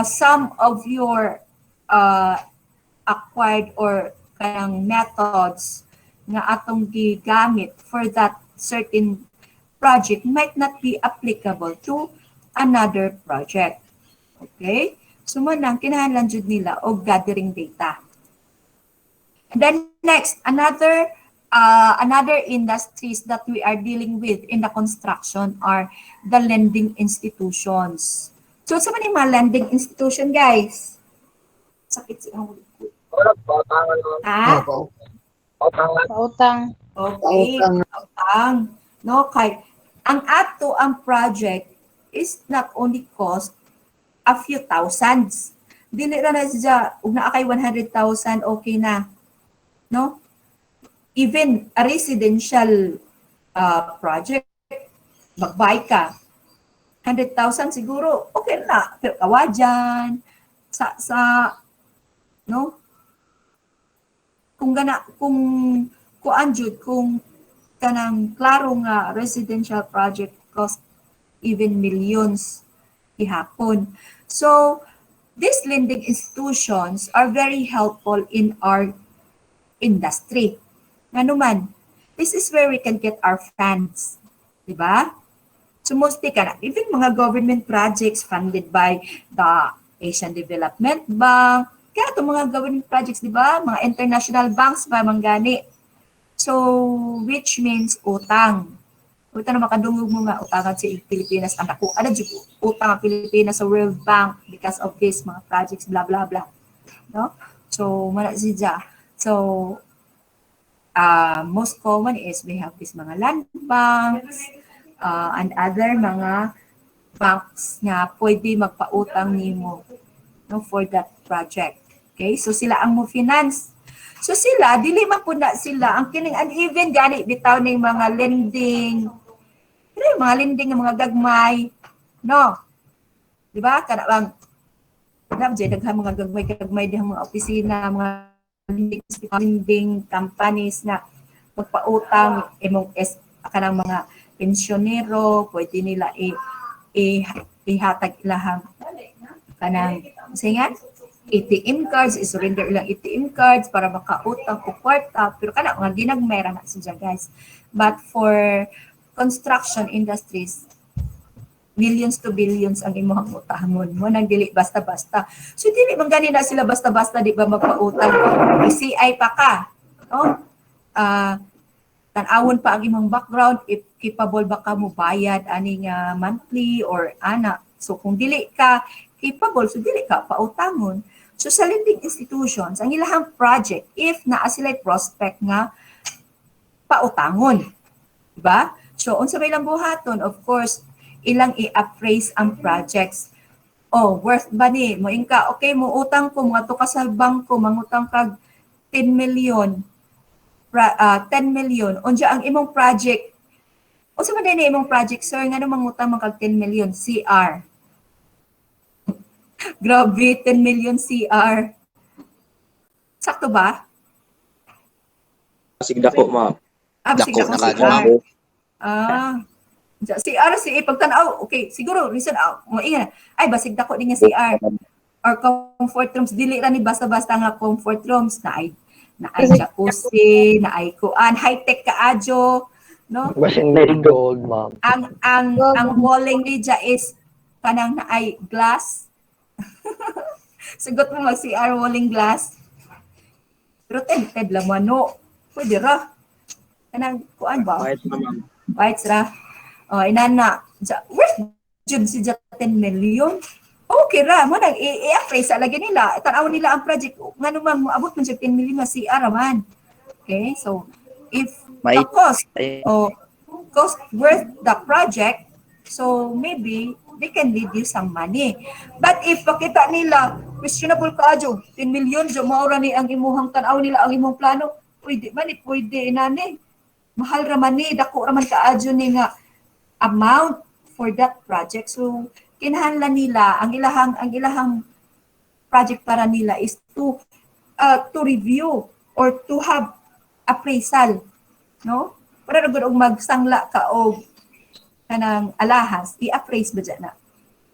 some of your acquired or kanang methods nga atong gigamit for that certain project might not be applicable to another project. Okay? So manang kinahanglan jud nila og gathering data. And then next, another industries that we are dealing with in the construction are the lending institutions. So sa man yung mga lending institution, guys? Sakit siya. Ha? Pautang. Okay, pautang. No, kay ang ato ang project is not only cost a few thousands. Dili ra na siya, ug naa kay 100,000 okay na. No? Even a residential project, magbay ka, 100,000 siguro, okay na. Pero kawadyan, no? Kung kanang klaro nga residential project cost even millions ihapon. So, these lending institutions are very helpful in our industry. Ano man, this is where we can get our funds. Diba? So mostly even mga government projects funded by the Asian Development Bank, kaya itong mga government projects, diba? Mga international banks ba, manggani. So, which means utang. Utang na makadungog mo nga, utangan sa Pilipinas. Ang ako, utang ang Pilipinas sa World Bank because of this mga projects, blah, blah, blah. No? So, mana siya. So, most common is we have this mga land banks and other mga banks nga pwede magpautang nimo, no, for that project. Okay? So, sila ang mo finance. So, sila, dili man po na sila ang kining uneven gani bitaw ning mga lending. Mga lending ng mga gagmay. No? Di ba? Kada bang daghang mga gagmay dihang mga opisina, mga lending companies na magpautang imong kanang mga pensyonero, pwede nila ihatag ilahang kanang singan ATM cards, isurrender ilang ATM cards para makautang o kwarta, pero kana mga ginagmay ra na siya, guys. But for construction industries, millions to billions ang imong utahon mo nang dili basta-basta. So dili man gani na sila basta-basta di ba magpautang. CI pa ka, no? Tan-awon pa ang imong background, if capable ba ka mo bayad aning monthly or ana. So kung dili ka capable, so dili ka pautangon. So sa lending institutions, ang ilahang project, if naa sila prospect nga pautangon, diba? So unsa may lang buhaton, of course, ilang i-appraise ang projects. Oh, worth ba ni? Moing ka, okay, mo utang ko, mga to ka sa bangko, mangutang kag 10 million. 10 million. Unsa ang imong project? Unsa man din imong project, sir, nga mangutang man kag 10 million CR. Grabe, 10 million CR. Sakto ba? Basig dako, ma'am. Basig dako CR. CR, pagtanaw, okay, siguro, reason, maingat, ay, basig dako din nga CR. Or comfort rooms, dili ra ni basta-basta nga comfort rooms, na ay jacuzzi, na ay kuan, high-tech kaadyo, no? Basing gold, ma'am. Ang walling niya is kanang na ay glass. Sugot mo mag-CR walling glass. Pero tinted lang mo, no? Pwede ra. Kanang kuan ba? Bites ra. O, inana. Worth jud si 10 million. Okay ra. Mo nang i-appraise lagi nila. Tanaw nila ang project. Nga naman, abot man siya 10 million na CR man. Okay? So, if the cost worth the project, so maybe they can leave you some money. But if pakita nila, questionable ka adyo, 10 million, jo maura ni ang imuhang tanaw nila, ang imong plano, pwede man, pwede inani. Mahal raman ni, dako raman ka adyo ni nga amount for that project. So, kinahanglan nila, ang ilahang project para nila is to review or to have appraisal, no? Para ra gud og magsangla ka og kanang alahas, i-appraise ba dyan na?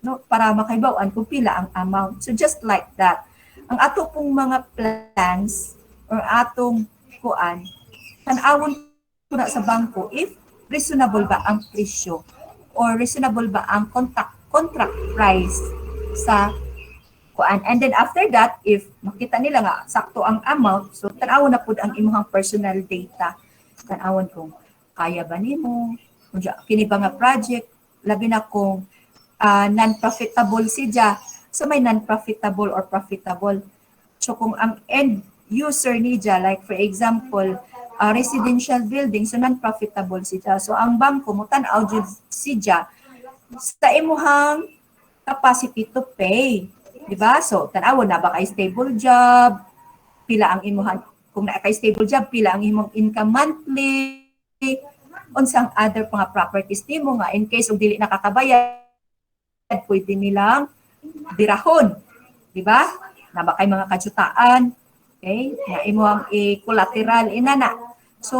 no, para makaibawan kung pila ang amount. So just like that, ang ato pong mga plans or atong kuan, tanawon ko na sa bangko if reasonable ba ang presyo or reasonable ba ang contract price sa kuan. And then after that, if makita nila nga sakto ang amount, so tanawon na pud ang imong personal data. Tanawon kung kaya ba nimo, kung kini ba nga project, labi na kung non-profitable siya. So may non-profitable or profitable. So kung ang end user niya, like for example, residential building, so non-profitable siya. So ang bangko mo tan-aw jud siya sa imuhang capacity to pay. Diba? So tan-awon na ba kay stable job, pila ang imuhang, kung na kay stable job, pila ang imong income monthly, unsang other mga properties nimo nga in case og dili nakakabayad, pwede nilang birahon, di ba? Na ba kay mga kajutaan, okay? Na imo ang i-collateral inana. So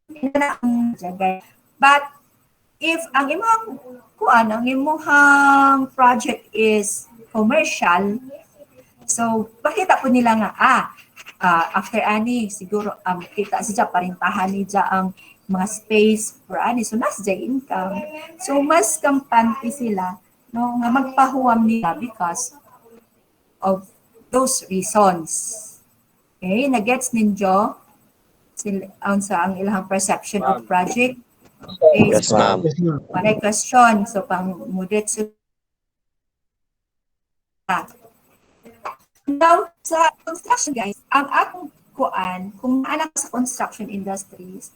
inana ang jagay. But if ang imong kuan, ang imong project is commercial, so pakita po nila nga after ani siguro kita siya parintahan niya ang mga space for ani, so nas jay income. So mas kampante sila no nga magpahuwam nila because of those reasons. Okay, na-gets ninyo sila sa ang ilang perception of project. Okay, Yes, ma'am. May question. So pang mudit now sa construction guys, ang akong kuan kung naanak sa construction industries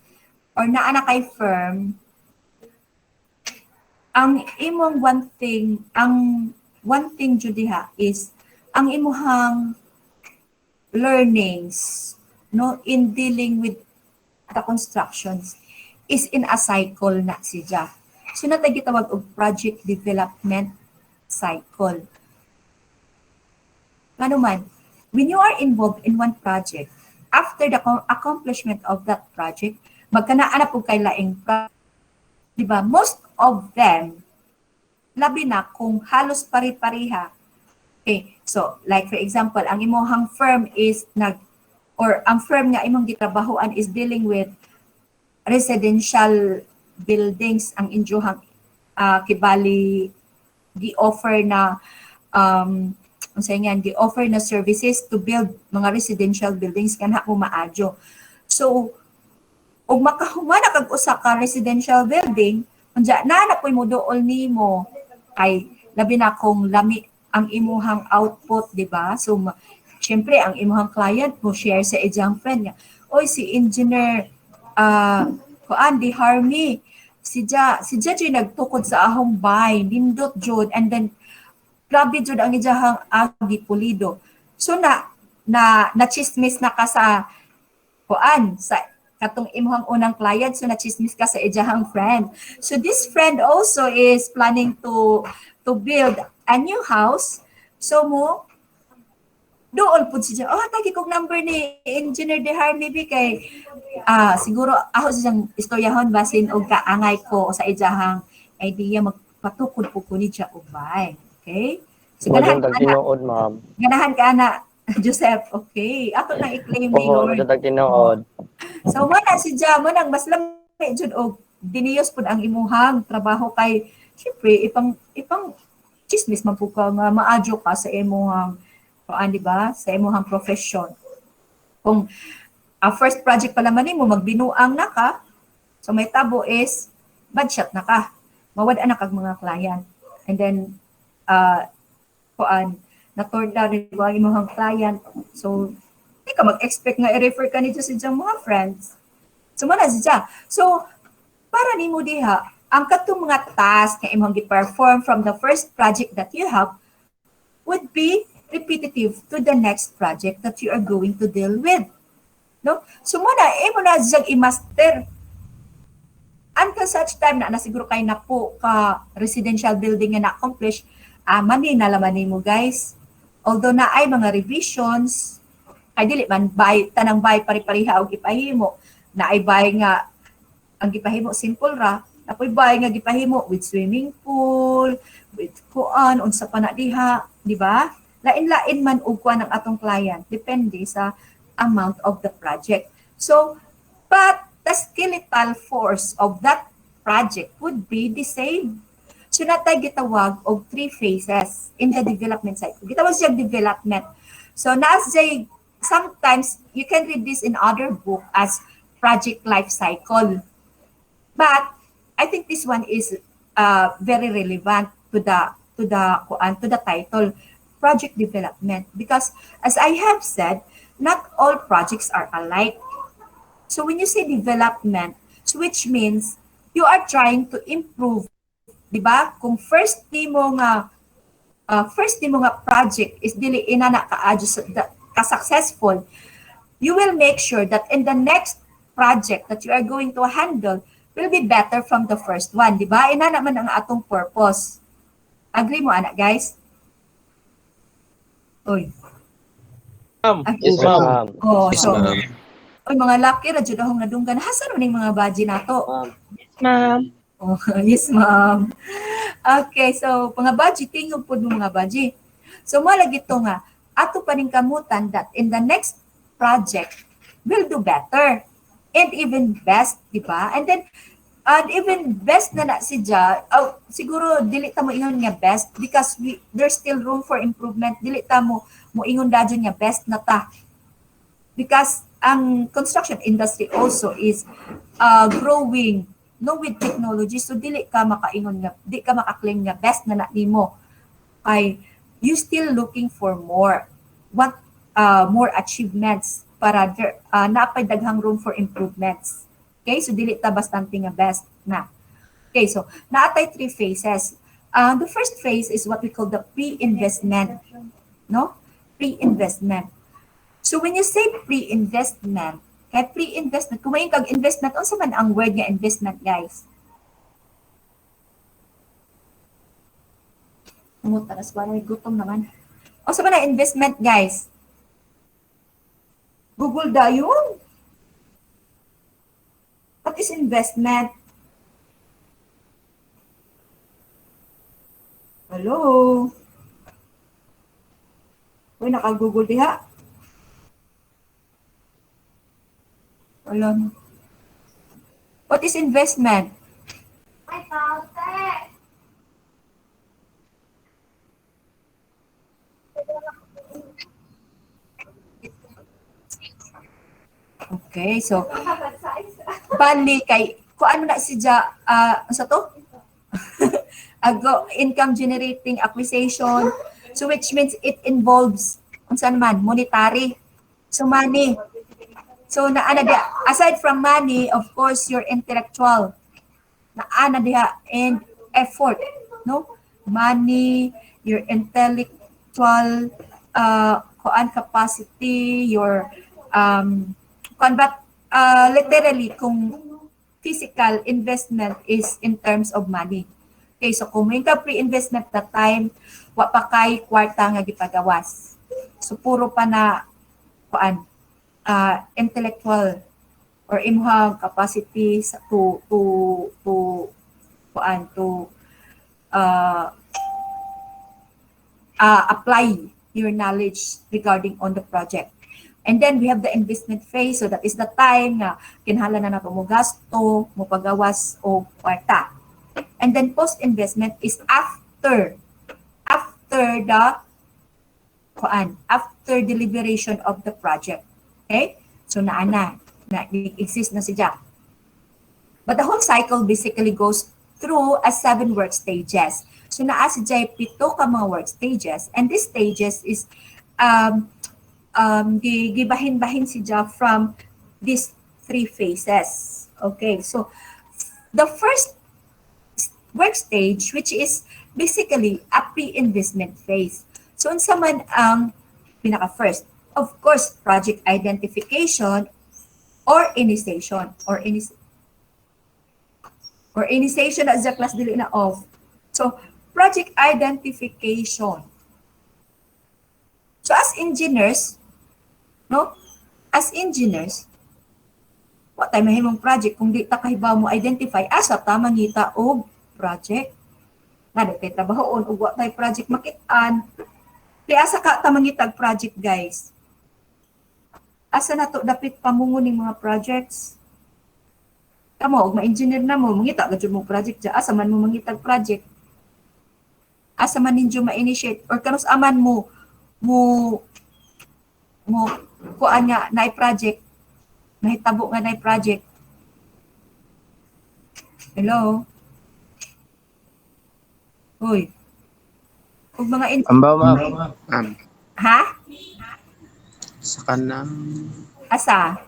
or naana kay firm, ang imong one thing judiha is ang imuhang learnings no in dealing with the constructions is in a cycle na siya. So natay gitawag og project development cycle. Ngano man, when you are involved in one project, after the accomplishment of that project, magkanaan na po kay laing project. Diba? Most of them, labi na kung halos pari-pariha. Okay, so like for example, ang imong firm is ang firm nga imong gitrabahoan is dealing with residential buildings, ang injuhang kibali gi-offer na gi-offer na services to build mga residential buildings kanha mo maadyo. So og makahumana kag usa ka residential building, unya na poy mo dool nimo kay labi na kung lami ang imuhang output, di ba? So syempre ang imuhang client mo share sa iyang friend nga, oy si engineer kuan di Harmy, si Jay nagtukod sa ahong bay, nindot jud, and then grabe jud ang iyang agi pulido. So na chismis na ka sa kuan sa katong imuhang unang client, so na-chismis ka sa iyang friend. So this friend also is planning to build a new house. So mo doon po siya, tagi kong number ni Engineer De Harneby kay siguro ako siyang istoryahon basin og kaangay ko sa iyang idea magpatukod po ko ni siya ubay. Okay? So ganahan ka na, ma'am. Ganahan ka na, Joseph, okay. Ako nang i-claim ni Lord. Tinood. So wala si Jam, nang mas lami jud og diniyos pud ang imuhang trabaho kay syempre ipang chismis man pud ka nga maadyo ka sa imuhang di ba? Sa imuhang profession. Kung first project pa naman nimo magbinuang na ka, so may tabo is bad shot na ka. Mawad-an na kag mga client. And then na-turn down ang imuhang client. So di ka mag-expect nga i-refer ka nito sa iyang mga friends. So, mana siya. So, para nimo diha, ang katong mga task na imong gi-perform from the first project that you have would be repetitive to the next project that you are going to deal with. No? So, imo na siyang i-master. Until such time na siguro kay na po ka residential building nga na-accomplish, nalaman nimo guys. Although na ay mga revisions, ay dili man tanang bay pari-pariha og ipahimo na ay bay nga ang gipahimo simple ra, Apoy bay nga gipahimo with swimming pool, with kuan unsa pa na diha, di ba? Lain-lain man og kuan ang atong client depende sa amount of the project. So, but the skeletal force of that project would be the same. So, natay gitawag og 3 phases in the development cycle. Gitawag siya development. So, naas jay sometimes you can read this in other book as project life cycle. But I think this one is very relevant to the title, project development, because as I have said, not all projects are alike. So when you say development, so which means you are trying to improve, di ba? Kung first nimo nga project is dili inana ka successful, you will make sure that in the next project that you are going to handle will be better from the first one, di ba? Ina naman ang atong purpose. Agree mo, anak, guys? Oy. Yes, ma'am. Oh, Yes, so, ma'am. oy, mga laki, radyo na akong nadunggan. Hasan ning mga baji nato? Ma'am. Oh, yes, ma'am. Okay, so, mga baji, tingog po ng mga baji. So, malagi ito nga, ato pa rin kamutan that in the next project, we'll do better. And even best, di ba? And even best na si Ja, siguro dili ta mo ingon nga best because there's still room for improvement. Dili ta mo ingon dadyon nga best na ta. Because ang construction industry also is growing with technology, so dili ka makaingon nga, di ka maka-claim nga best na nimo. Ay you still looking for more. Want more achievements para napay daghang room for improvements. Okay, so dili ta bastante nga best na. Okay, so naatay 3 phases. The first phase is what we call the pre-investment. No? Pre-investment. So when you say pre-investment, kay pre-investment, kung may kag investment, unsa man ang word nga investment, guys? Umuta na sa gutom naman. Unsa man ang investment, guys? Google dayon. What is investment? Hello? Uy, naka-Google diha. Wala. What is investment? Okay, so bali kay kung ano na si Ja, sa to? Income generating acquisition. So which means it involves unsa man monetary. So money. So naana dia aside from money, of course your intellectual. Naana dia and effort, no? Money, your intellectual capacity, your but literally, kung physical investment is in terms of money. Okay, so kung may ka pre-investment that time, wa pa kay kwarta nga gipagawas. So puro pa na intellectual or imong capacity to apply your knowledge regarding on the project. And then we have the investment phase. So that is the time na kinahanglan na nato mo gasto, mo pagawas o kwarta. And then post-investment is after deliberation of the project. Okay? So na exist na si Jack. But the whole cycle basically goes through 7 work stages. So naa si Jay 7 ka mga work stages, and these stages is gibahin-bahin si Ja from these 3 phases. Okay, so the first work stage, which is basically a pre-investment phase. So unsa man ang pinaka-first? Of course, project identification or initiation as the class dili na of. So project identification. So as engineers, wa tay mahimong project kung di ta kahibaw mo identify asa ta mangita og project. Nga kay trabahoon ug wa tay project makit-an. Kaya asa ka ta mangitag project, guys? Asa na to dapit pamungo ning mga projects? Kamo og ma-engineer na mo mangita gyud mo project ja asa man mo mangitag project? Asa man ninyo ma-initiate or kanus aman mo kuan nga naay project, nahitabo nga naay project. Hello? Hoy. Ug mga Ambaw, ma'am. Ma'am, ha? sa kanang Asa?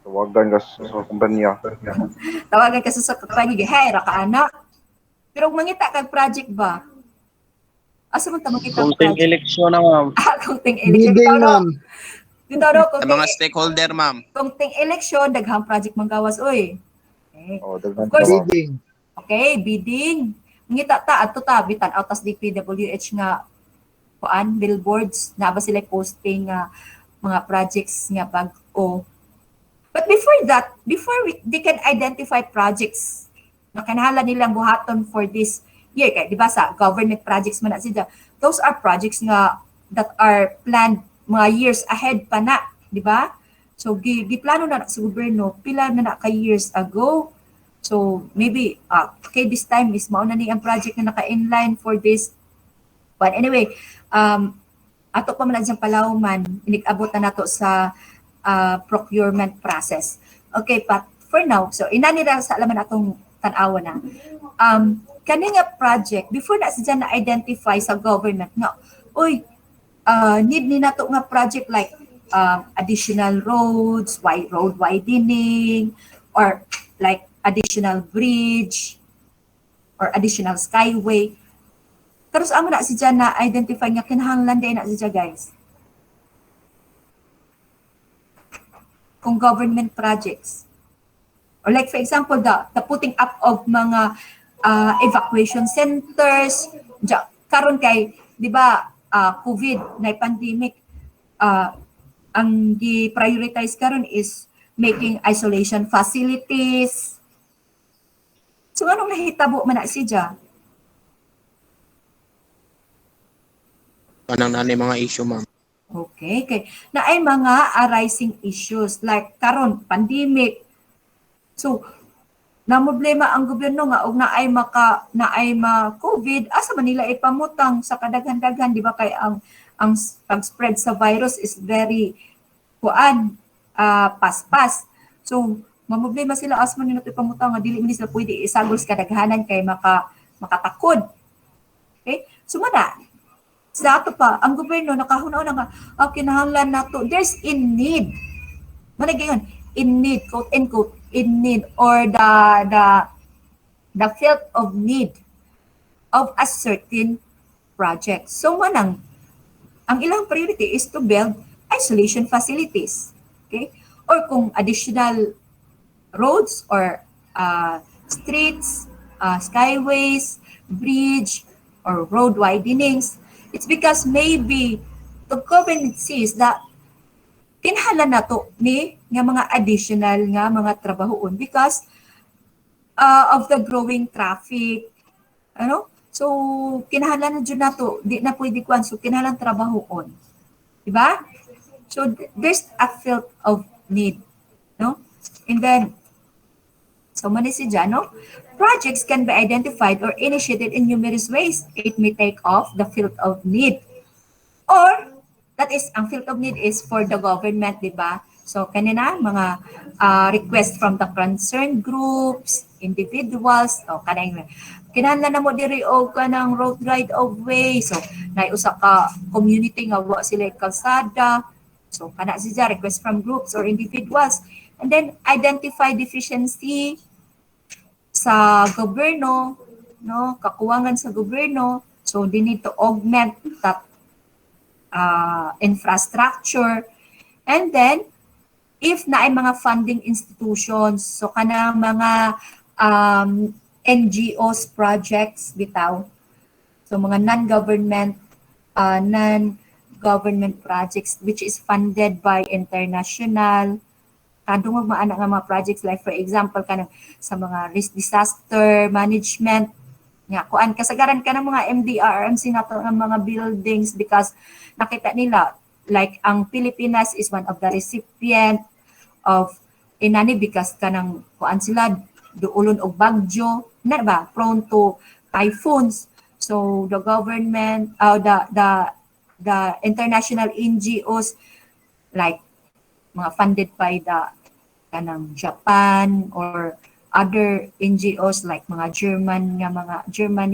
Tawagan ka sa kumpanya. Tawagan ka sa kumpanya, hey, ra ka ana. Pero kung mangita kag project ba? Asa man ta mangita kag Kunting project? eleksyon na, ma'am. Kunting election. Bidding, ma'am. Bitaw daw, sa mga stakeholder, ma'am. kunting election, daghang project manggawas, oy. Okay. Oh, daghan Of course. trabaho. Bidding. Okay, bidding. Ngita ta, ato ta, bitan, out tas DPWH nga, kuan, billboards, na ba sila posting nga, mga projects nga bag-o. But before that, they can identify projects na kanahalan nilang buhaton for this year. Kaya, di ba sa government projects man na sila, those are projects nga that are planned mga years ahead pa na, di ba? So, giplano na sa gobyerno, pila na ka years ago. So, maybe, okay, this time is mauna ni ang project na naka-inline for this. But anyway, ato pa man sa Palauman, inig-abot na nato sa procurement process. Okay, but for now, so inanira sa alaman atong tanawa na. Kani nga project, before na siya na-identify sa government nga, uy, need ni nato nga project like additional roads, road widening, or like additional bridge, or additional skyway. Terus amo na siya na-identify nga kinahanglan din na siya, guys. Kung government projects. Or like for example, the putting up of mga evacuation centers, karon kay, di ba, COVID na pandemic, ang di-prioritize karon is making isolation facilities. So anong nahitabo man na siya? Kanang nanay mga issue, ma'am. Okay, kay na ay mga arising issues like karon pandemic. So na problema ang gobyerno nga og naay COVID asa man nila ipamutang sa kadaghan-daghan, di ba, kay ang pag-spread sa virus is very paspas. So mamroblema sila asa man nila ipamutang nga dili man sila pwede isagol sa kadaghanan kay makatakod. Okay? So mana sa ato pa, ang gobyerno nakahunaw na nga, kinahanglan nato, there's in need. Managingon, in need, quote and quote, in need, or the field of need of a certain project. So manang, ang ilang priority is to build isolation facilities. Okay? Or kung additional roads or streets, skyways, bridge, or road widenings, it's because maybe the government sees that kinahanglan nato ni nga mga additional nga mga trabahoon because of the growing traffic. Ano? So kinahanglan na jud nato, di na pwede kuan, so kinahanglan trabahoon. Di ba? So there's a field of need, no? And then so man si no? Projects can be identified or initiated in numerous ways. It may take off the field of need. Or, that is, ang field of need is for the government, di ba? So, kanina, mga request from the concerned groups, individuals, o kanang kinahanglan na mo diri og kanang road right of way. So, naiusa ka community nga wa sila kalsada. So, kana siya request from groups or individuals. And then, identify deficiency sa gobyerno, no, kakuwangan sa gobyerno, so they need to augment that infrastructure. And then if na ay mga funding institutions, so kana mga NGOs projects bitaw, so mga non-government projects which is funded by international kadungog maana nga mga projects like for example kanang sa mga risk disaster management nga kuan kasagaran ka ng mga MDRRMC nato nga mga buildings because nakita nila like ang Pilipinas is one of the recipient of inani because kanang kuan sila duulon og bagyo na ba prone to typhoons. So the government the international NGOs like mga funded by the kanang Japan or other NGOs like mga Germany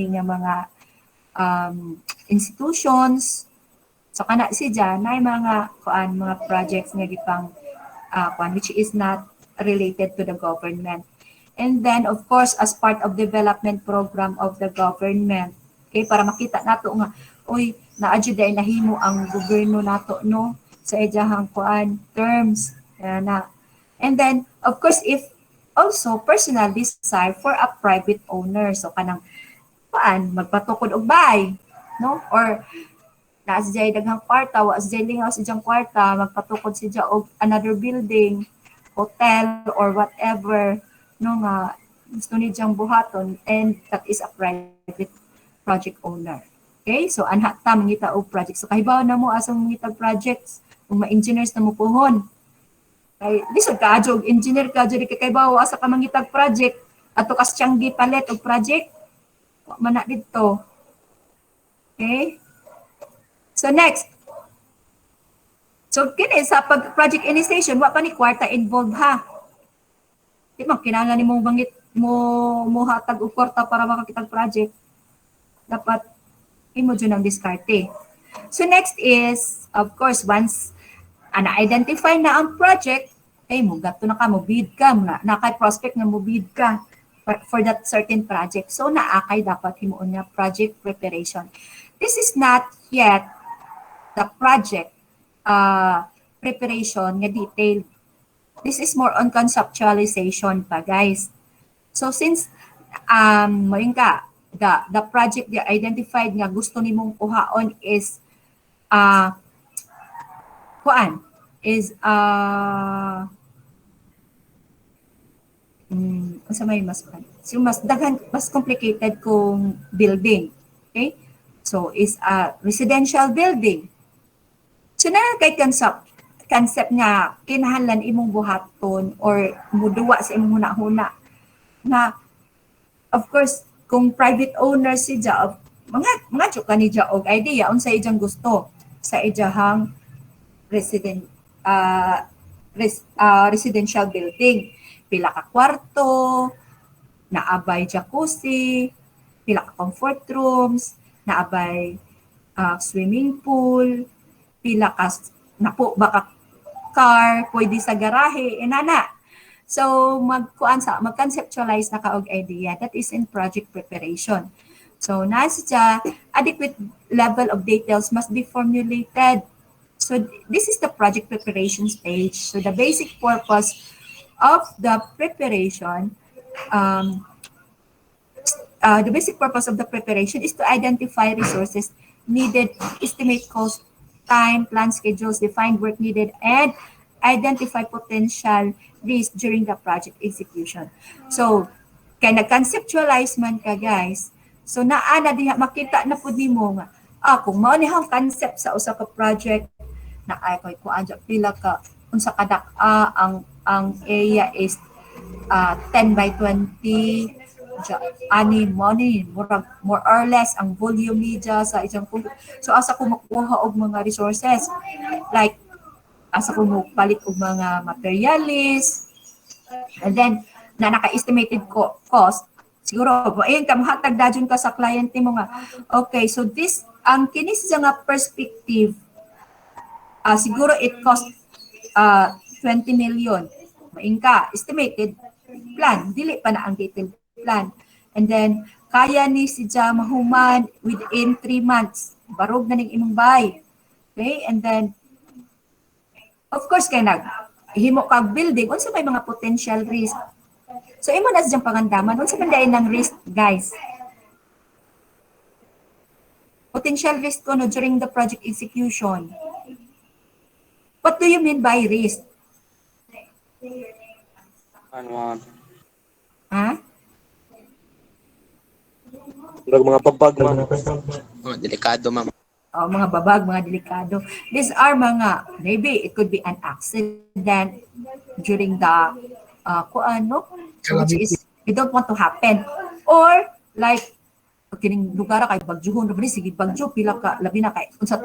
nga mga institutions. So kana siya na mga kuan mga projects nga gipang kuan which is not related to the government. And then of course as part of development program of the government, okay, para makita nato nga oy naadyo day nahimo ang gobyerno nato no sa iyahang kuan terms na. And then of course if also personal desire for a private owner, so kanang kuan magpatukod og bahay no or na siya daghang kwarta wa siya lingaw sa iyang kwarta magpatukod siya og another building, hotel or whatever no nga gusto ni diyang buhaton, and that is a private project owner. Okay, so anha ta mangita og project, so kahibaw na mo asang mangita projects kung ma-engineers na mo puhon. Kay lisod ka adyo engineer ka adyo kay bawo asa ka mangitag project ato kas tiyanggi palit og project wa man na didto. Okay? So next. So kini sa pag project initiation wa pa ni kwarta involved ha. Di man kinahanglan nimo bangit mo hatag og kwarta para makakitag project. Dapat imo jud ang diskarte. So next is of course once na-identify na ang project, ay mo gato na ka, mo bid ka, nakay prospect nga mo bid ka for that certain project. So naakay dapat himuon nga project preparation. This is not yet the project preparation nga detailed. This is more on conceptualization pa guys. So since moing ka, the project nga identified nga gusto nimong kuhaon is sa may mas daghan mas complicated kung building. Okay? So is a residential building. So na kay concept nga kinahanglan imong buhaton or muduwa sa imong huna-huna na of course kung private owner si ja mga tsuka ni ja og idea unsa iyang gusto sa iyang residential building. Pila ka kwarto, naabay jacuzzi, pila ka comfort rooms, naabay swimming pool, pila ka napo baka car, pwede sa garahe, inana. So mag-conceptualize na ka og idea. That is in project preparation. So nasa adequate level of details must be formulated. So this is the project preparation stage. So the basic purpose of the preparation, is to identify resources needed, estimate cost, time, plan schedules, define work needed, and identify potential risks during the project execution. So kaya nag-conceptualize man ka guys, so naana diha makita na pud nimo nga kung mao ni hang concept sa usa ka project na ay koy kuan pila ka unsa kadak ang area is 10 by 20 ani money more or less ang volume niya sa isang so asa ko makuha og mga resources like asa ko mo palit og mga materials and then na naka-estimated cost siguro ayun ka mahatag dajon ka sa client nimo nga okay so this ang kini sa nga perspective siguro it cost 20 million. Maingka, estimated plan. Dili pa na ang detailed plan. And then, kaya ni si siya mahuman within 3 months. Barog na ning imong bahay. Okay? And then, of course, kaya himo kag building, unsa may mga potential risk. So, imo na siyang pangandaman. Unsa man dayon ng risk, guys? Potential risk ko no, during the project execution. What do you mean by risk? Ano, Ha? mga babag, ma'am. Oh, delikado, ma'am. Mga babag, mga delikado. These are mga, maybe it could be an accident during the, kuan, no? So which is, we don't want to happen. Or, like, kining lugar kay bagjuhon rabri sige bagyo pila ka labi na kay unsa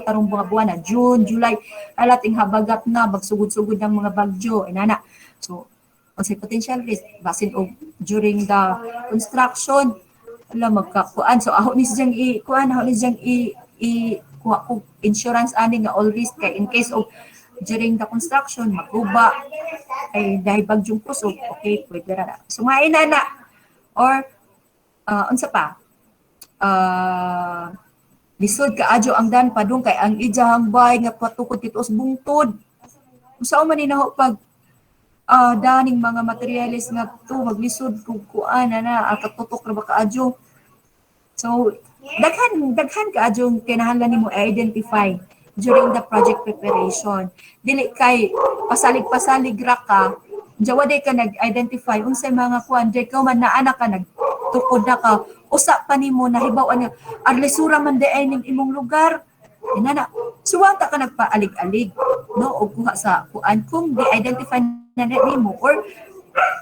tarong mga buwan na June, July alating habagat na bagsugod-sugod ng mga bagyo inana. So unsay potential risk basin og during the construction ala magkakuan so aho ni siyang i kuan aho ni siyang i kuha og insurance ani nga all risk kay in case of during the construction maguba ay dahil bagyong kusog okay pwede ra so maina na or unsa pa? Lisod kaadyo ang dan padung kay ang ijahang bay nga patukod titos bungtod. Usaw man ni naho pag daning mga materyales nga to maglisod kung kuan na katutok ra ba kaadyo. So daghan kaadyo kinahanglan nimo identify during the project preparation. Dili kay pasalig-pasalig ra ka Jawa day ka nag-identify unsay mga kuan day ka man naa ka nagtukod na ka usa pa nimo nahibaw-an nga arlisura man day ning imong lugar inana suwang ta ka nagpaalig-alig no og kuha sa kuan kung di-identify na nimo or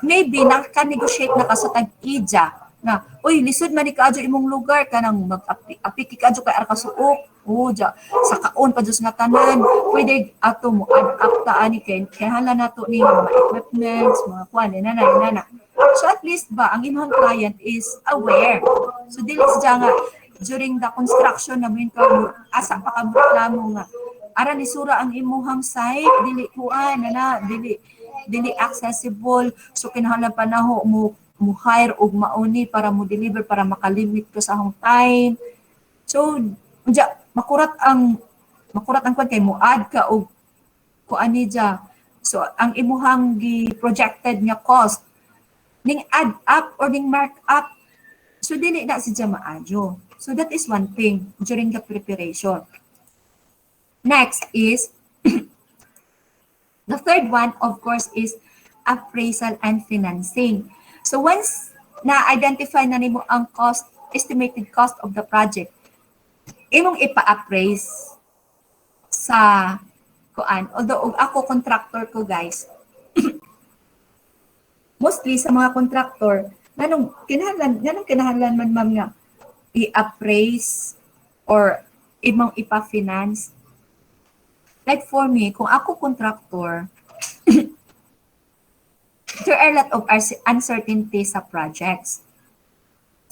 maybe naka-negotiate na ka sa tag-ija na uy lisod man ni kaadyo imong lugar kanang mag-apiki kaadyo kay ara ka suok ja sa kaon pa Diyos nga tanan pwede ato mo add-up ta ani kay kinahanglan nato ni mga equipments mga kuan inana so at least ba ang imong client is aware so dili siya nga during the construction namin ka asa pa ka reklamo nga ara ni sura ang imong site dili kuan dili accessible so kinahanglan panaho mo hire og mauni para mo deliver para makalimit ko sa akong time so unja makurat ang kwan kay mo add ka og kuan ni ja so ang imuhang gi projected nga cost ning add up or ning mark up so dili na siya maadyo so that is one thing during the preparation. Next is the third one of course is appraisal and financing. So once na-identify na nimo ang estimated cost of the project, imong ipa-appraise sa kuan. Although ako contractor ko guys, mostly sa mga contractor, ganong kinahanglan man ma'am nga i-appraise or imong ipa-finance. Like for me, kung ako contractor, there are a lot of uncertainties sa projects.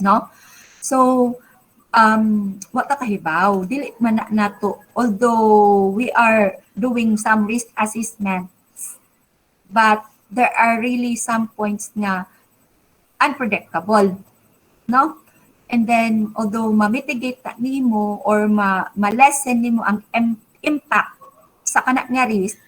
No? So, what ta kahibaw? Dili man nato, although we are doing some risk assessments, but there are really some points na unpredictable. No? And then, although ma-mitigate na nimo or ma-lessen nimo ang impact sa kana nga risk,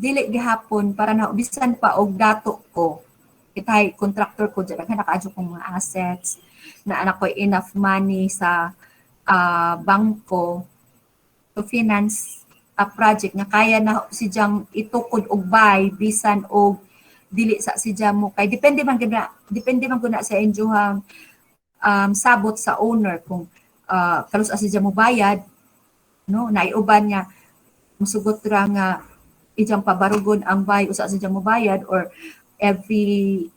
dili gihapon para na bisan pa og dato ko itay contractor ko dyan nakaadyo kong mga assets na anak ko enough money sa bangko to finance a project nga kaya na si jang itukod og buy bisan og dili sa si jang mo kay depende man guna sa injuhang sabot sa owner kung kalus si jang mo bayad no naiuban niya musugot ra nga ijang pabarugon ang buy usa sa mo bayad or every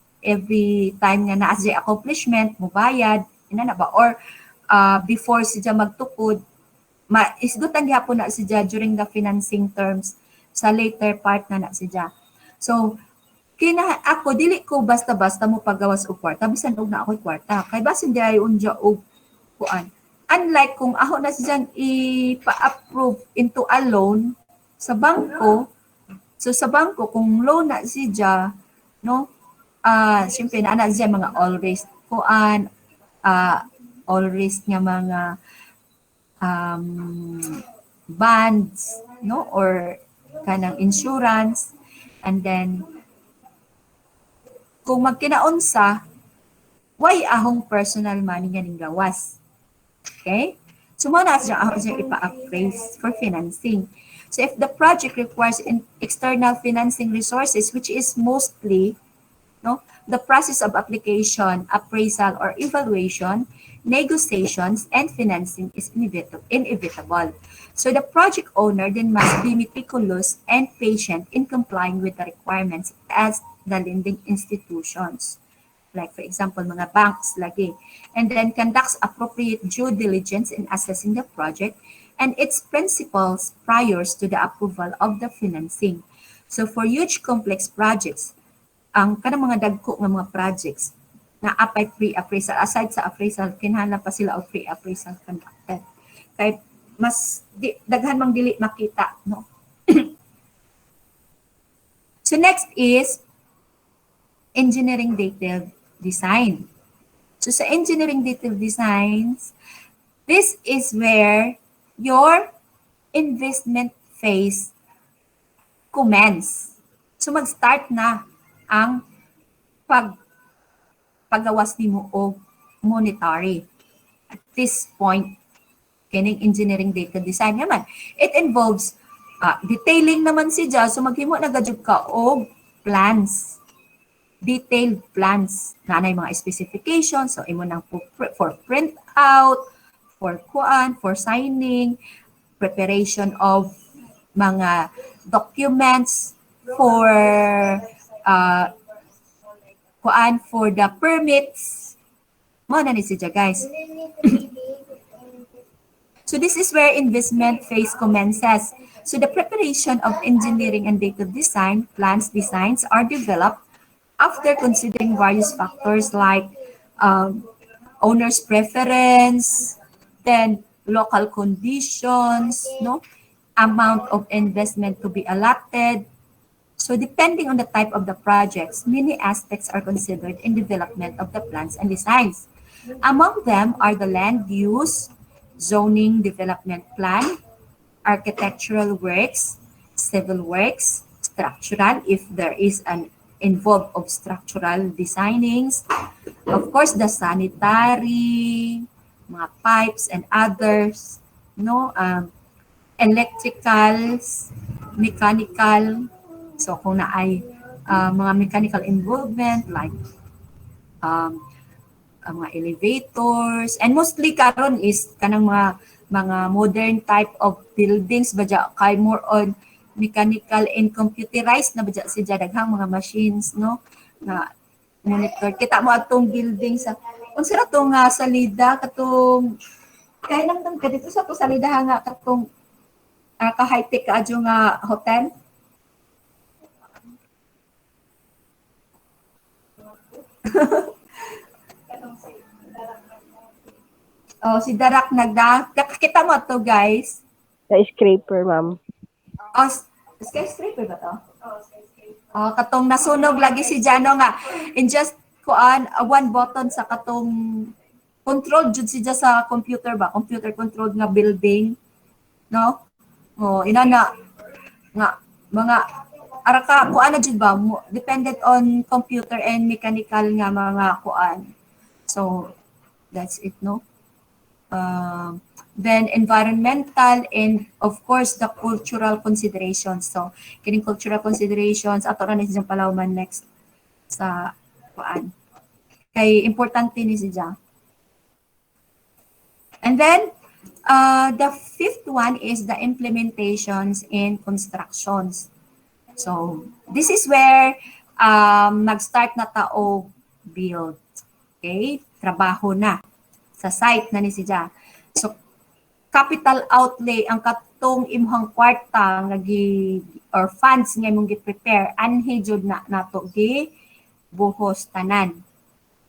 time nga naa siya accomplishment mo bayad ina na ba or before siya magtukod isgutan gihapon na siya during the financing terms sa later part na siya so ako dili ko basta-basta mo pagawas og kwarta bisan og na ako'y kwarta kay basin di ay unja og kuan unlike kung ako na siyang ipa-approve into a loan sa bangko. So sa bangko, kung loan na siya, no, siyempre na siya mga all risk kuan, all risk nga mga bonds, no, or kanang insurance, and then kung magkinaunsa, why ahong personal money nga ning gawas. Okay? So muna siya ipa-appraise for financing. So if the project requires external financing resources, which is mostly the process of application, appraisal, or evaluation, negotiations, and financing is inevitable. So the project owner then must be meticulous and patient in complying with the requirements as the lending institutions. Like for example, mga banks lagi. And then conducts appropriate due diligence in assessing the project and its principles prior to the approval of the financing. So for huge complex projects, ang kanang mga dagko nga mga projects na apay pre-appraisal, aside sa appraisal, kinahanglan pa sila og pre-appraisal conducted. Kay mas daghan mang dili makita, no? So next is engineering detailed design. So sa engineering detailed designs, this is where your investment phase commence. So mag-start na ang paggawas nimo og monetary. At this point, kining engineering data design naman, it involves detailing naman siya, so maghimo na gadjud ka og plans. Detailed plans na nay mga specifications, so imo nang for print out, for signing, preparation of mga documents for for the permits. Mo na ni siya, guys. So this is where investment phase commences. So the preparation of engineering and data design designs are developed after considering various factors like owner's preference, then local conditions, amount of investment to be allotted. So depending on the type of the projects, many aspects are considered in development of the plans and designs. Among them are the land use, zoning development plan, architectural works, civil works, structural, if there is an involved of structural designings, of course the sanitary, mga pipes and others, electricals, mechanical. So kung na ay mga mechanical involvement like mga elevators, and mostly karon is kanang mga modern type of buildings badya kay more on mechanical and computerized na badya siya daghang mga machines na monitor. Kita mo atong building sa unsa na tong salida katong kay nang kadito sa to salida nga katong ka high tech adyo nga hotel. Oh, si Darak Kakita mo to, guys. Skyscraper, ma'am. Oh, skyscraper ba to? Oh, katong nasunog lagi si Jano nga. In just one button sa katong control jud siya sa computer ba? Computer controlled nga building. No? Oh, ina na nga mga araka kuan na jud ba? Dependent on computer and mechanical nga mga kuan. So, that's it, no? Then environmental and of course the cultural considerations. So, kining cultural considerations ato na ni siyang palawman next sa kuan. Kay importante ni siya. And then the fifth one is the implementations and constructions. So, this is where nag-start na tao build. Okay? Trabaho na sa site na ni siya. So, capital outlay ang katong imong kwarta nga or funds nga imong gi-prepare anhi jud na nato gi buhos tanan.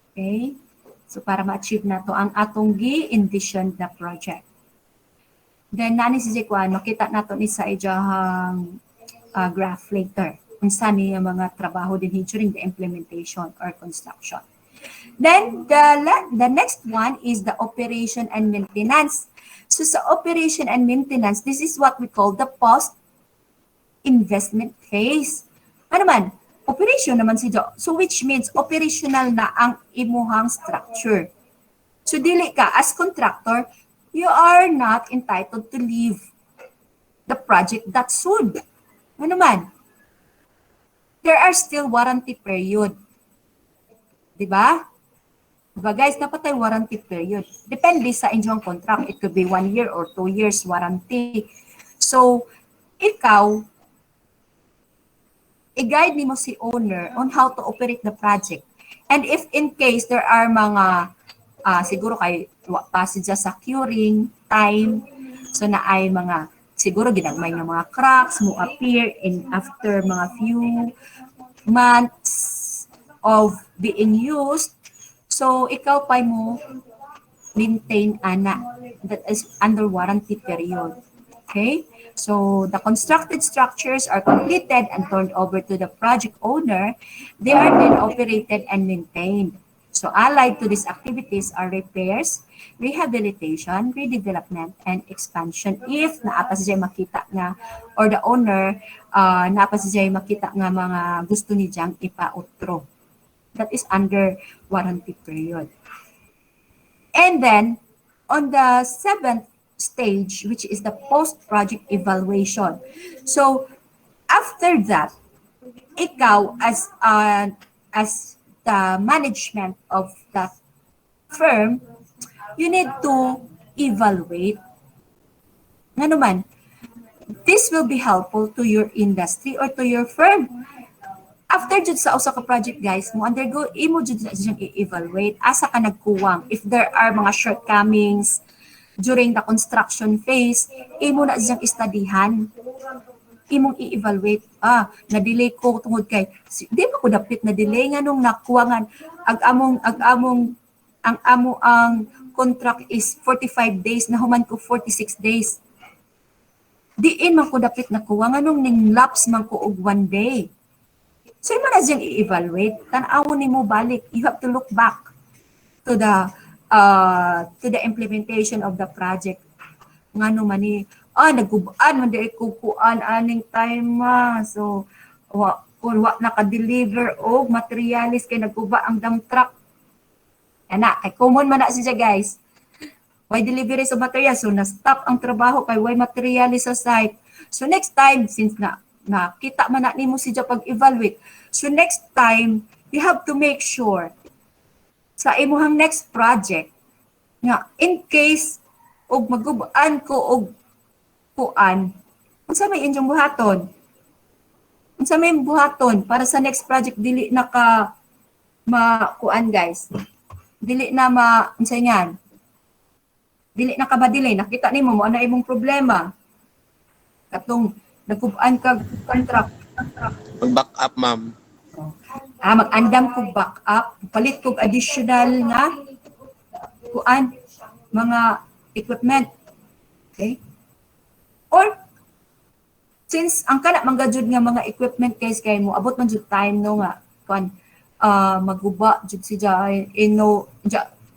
Okay? So, para ma-achieve na to ang atong gi-envision the project. Then, nani si Jekwan, makita nato ni sa ijahang graph later. Unsa ni mga trabaho din during the implementation or construction. Then, the next one is the operation and maintenance. So, sa operation and maintenance, this is what we call the post-investment phase. Ano man? Operation naman siya. So, which means operational na ang imuhang structure. So, dili ka, as contractor, you are not entitled to leave the project that soon. Ano man? There are still warranty period. Diba? Diba guys, dapat tayo warranty period. Depende sa inyong contract. It could be 1 year or 2 years warranty. So, ikaw, i-guide mo si owner on how to operate the project. And if in case there are mga, siguro kay passage sa curing time, so na ay mga, siguro ginagmay ng mga cracks mo appear in after mga few months of being used. So, ikaw pa mo maintain ana. That is under warranty period. Okay? So, the constructed structures are completed and turned over to the project owner. They are then operated and maintained. So, allied to these activities are repairs, rehabilitation, redevelopment, and expansion. If naapa siya makita nga, or the owner, naapa siya makita nga mga gusto ni Jang ipautro. That is under warranty period. And then, on the 7th stage, which is the post-project evaluation. So, after that, ikaw as the management of that firm, you need to evaluate. Nga naman, this will be helpful to your industry or to your firm. After jud sa usa ka project guys, mo undergo imo jud siyang i-evaluate asa ka nagkuwang. If there are mga shortcomings during the construction phase, imo na siyang istudihan. Imong i-evaluate, na-delay ko tungod kay di ba ko dapit na delay nga nung nakuwangan ang contract is 45 days, nahuman ko 46 days. Diin man ko dapit nakuha nga nung ning lapse man ko og 1 day. So, yung na dyan i-evaluate, tanawon ni mo balik. You have to look back to the implementation of the project. Nga naman ni, nagkubaan, hindi kukuan aning time So, kung naka-deliver o materialis kay nagkuba ang dump truck. Kay common man na siya guys. Why delivery sa material? So, na-stop ang trabaho kay why materialis sa site. So, next time, since nakita man na nimo siya pag-evaluate. So next time, you have to make sure sa imuhang next project nga in case og magubaan ko og kuan, unsa may inyong buhaton? Unsa may buhaton para sa next project dili na ka makuan guys. Dili na unsa yan? Dili na ka ba-delay, nakita nimo mo ana imong problema. Katong nagkubaan ka contract. Mag-back up, ma'am. Mag-andam ko back up, palit ko additional nga kuan, mga equipment. Okay? Or, since ang kana manggajud nga mga equipment guys kay mo, abot man jud time no nga, kuan, maguba jud siya,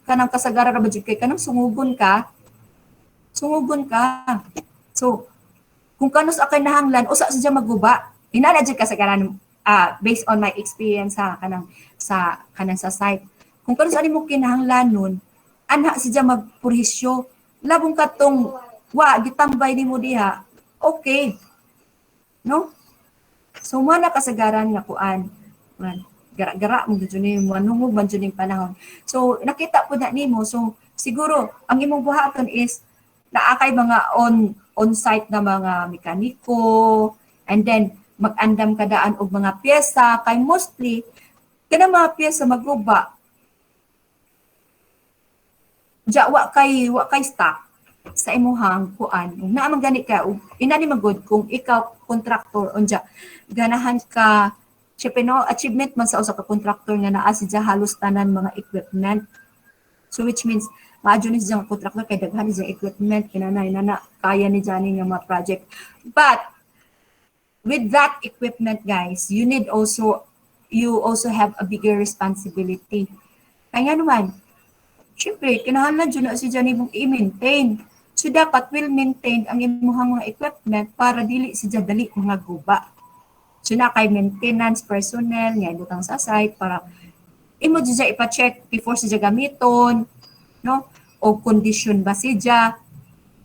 kanang kasagara ra ba jud kay kanang sungugon ka. So, kung kanus akay nahanglan usa siya maguba inana jud kasagaran based on my experience kanang sa site kung kanus ani mo kinahanglanon anha siya magpurisyo labong katong gitambay nimo diha okay no so mana kasagaran nga kuan gara-gara mo jud ni manungog man jud ning panahon so nakita po na nimo so siguro ang imong buhaton is naakay mga on-site na mga mekaniko, and then mag-andam kadaan og mga pyesa, kay mostly, kanang mga pyesa magruba, wa kay stock sa imuhang kuan. Ug naa man gani ka, inani magud kung ikaw contractor unja ganahan ka achievement man sa usa ka contractor nga naa siya halos tanan mga equipment. So which means maadyo ni siyang contractor kay daghan ni siyang equipment kinanay na kaya ni Johnny nga mga project. But with that equipment guys, you also have a bigger responsibility. Kaya nga naman, syempre, kinahanglan dyan na si Johnny mong i-maintain. So dapat will maintain ang imuhang mga equipment para dili siya dali mga guba. So na kay maintenance personnel nga butang sa site para imo dyan ipa-check before siya gamiton, no? O condition ba siya,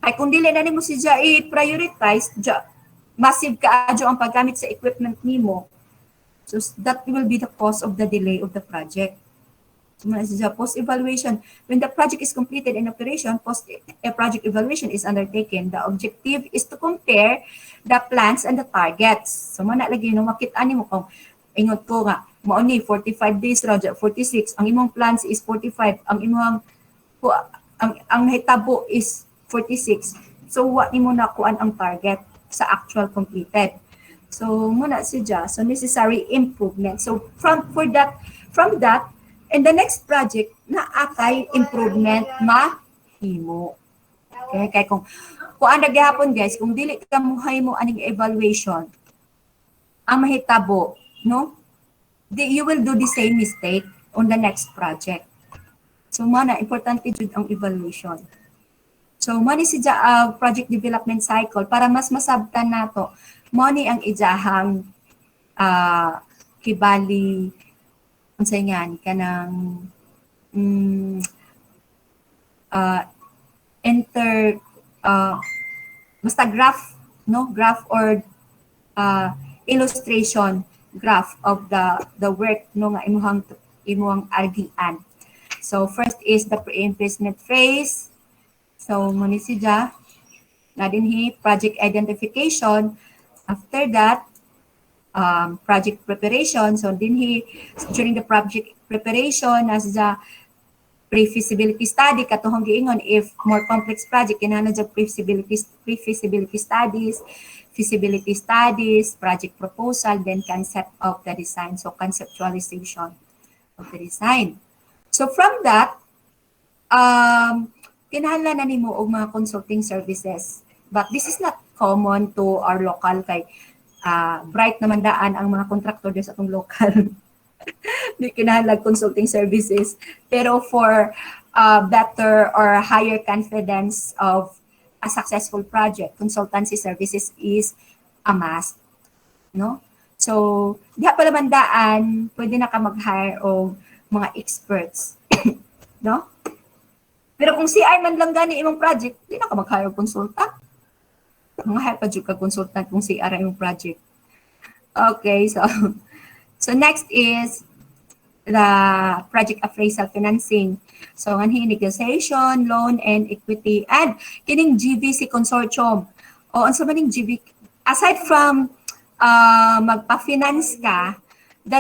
Ay kung dili na nimo siya i-prioritize, massive kaadyo ang paggamit sa equipment nimo. So that will be the cause of the delay of the project. So post-evaluation, when the project is completed in operation, post-project evaluation is undertaken. The objective is to compare the plans and the targets. So mana lagi no makita nimo kung ingot ko nga mao ni 45 days ra 46, ang imong plans is 45, ang imong ang hitabo is 46. So what nimo nakuan ang target sa actual completed. So muna siya, so necessary improvement. So from that in the next project na akay improvement mahimo. Okay, kay kung ang naghihapon guys, kung dili ka muhay mo aning evaluation, ang mahitabo, no? You will do the same mistake on the next project. So mana importante jud ang evaluation. So mo ni siya project development cycle para mas masabtan nato. Mo ni ang ijahang kibali unsay ngan kanang basta graph, no, graph or illustration graph of the work no nga imuhang argian. So first is the pre-investment phase. So mo ni siya na dinhi project identification. After that, project preparation. So dinhi during the project preparation as the pre-feasibility study katuhong giingon if more complex project kinahanglan sa pre-feasibility studies, feasibility studies, project proposal, then concept of the design. So conceptualization of the design. So from that, kinahanglan na nimo og mga consulting services. But this is not common to our local kay bright naman daan ang mga contractor sa atong local. Di kinahanglan consulting services. Pero for better or higher confidence of a successful project, consultancy services is a must. No? So, diha pala man daan, pwede na ka mag-hire og mga experts. No? Pero kung CR man lang gani imong project, di na ka mag-hire og consultant. Mga pa jud ka consultant kung CR imong project. Okay, so next is the project appraisal financing. So anhi negotiation, loan and equity and kining GVC consortium. O unsa man ning aside from magpa-finance ka, the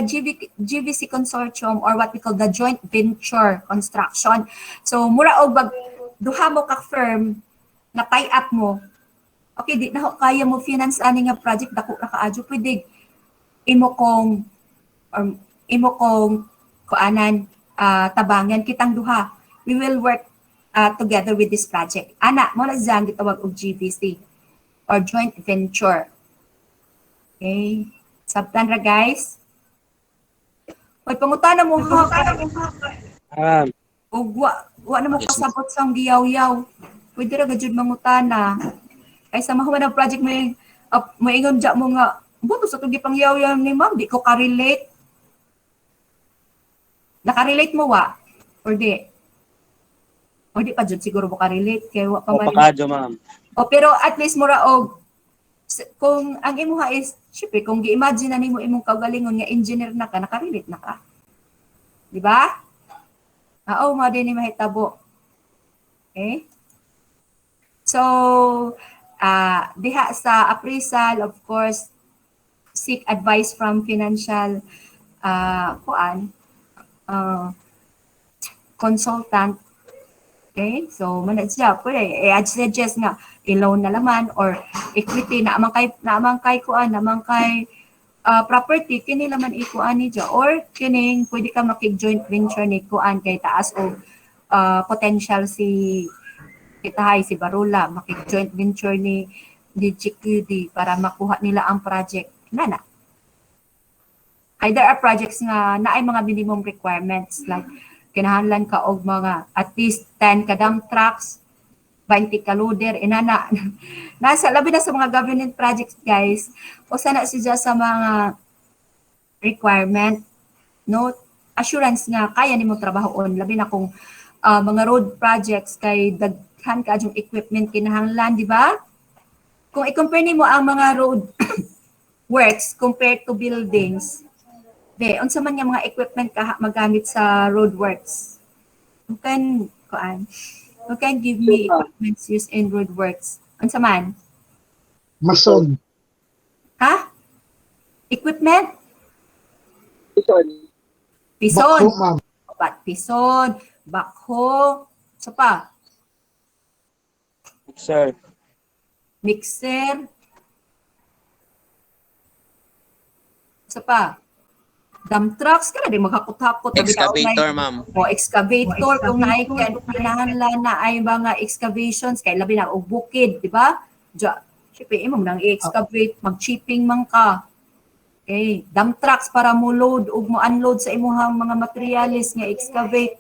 GVC consortium or what we call the joint venture construction. So mura og duha mo ka firm na tie up mo. Okay, di na kaya mo finance ani nga project dako ra kaadyo pwede imo kong kuanan tabangan kitang duha. We will work together with this project. Ana mo na jang gitawag og GVC or joint venture. Okay. Sabtan ra guys. Hoy pangutana mo ha. Ug wa na mo kasabot sa giyaw-yaw. Pwede ra gajud mangutana. Kay sa mahuman ang project mo ingon dya mo nga buto sa tugi pang yaw-yaw ni ma'am, di ko ka-relate. Naka-relate mo wa? Or di? O di pa dyan siguro mo ka-relate. Kaya wa pa man. Pakadyo, ma'am. O pero at least mura og kung ang imuha is, syempre, kung gi-imagine na nimo imong kaugalingon nga engineer na ka, naka-relate na ka. Di ba? Oo, mga din ni mahitabo. Okay? So, diha sa appraisal, of course, seek advice from financial consultant. Okay? So, manad siya. Pwede, i-suggest nga, i-loan na laman or equity na amang kay property, kini laman ikuan ni dya. Or kining, pwede ka makig-joint venture ni kuan kay taas o potential si Itahay, si Barula, makig-joint venture ni GQD para makuha nila ang project. Nana. Either are projects nga na ay mga minimum requirements like kinahanglan ka og mga at least 10 ka dump trucks, 20 ka loader, inana. Nasa labi na sa mga government projects guys, o sana siya sa mga requirement, no? Assurance nga kaya nimo trabahon labi na kung mga road projects kay daghan ka yung equipment kinahanglan, di ba? Kung i-compare nimo ang mga road works compared to buildings, unsa man nga mga equipment ka magamit sa road works? You can give me equipments used in road works. Unsa man? Mason. Ha? Equipment? Ison. Pison. Bakho, ma'am. Pison, backhoe, sa pa? Sir. Mixer. Sa pa? Dump trucks ka na din maghakot-hakot. Excavator, ma'am. O excavator, kung kinahanglan na ay mga excavations, kay labi na og bukid, di ba? Siyempre, mo nang i-excavate, mag-chipping man ka. Okay, dump trucks para mo load o mo unload sa imuhang mga materialis nga excavate.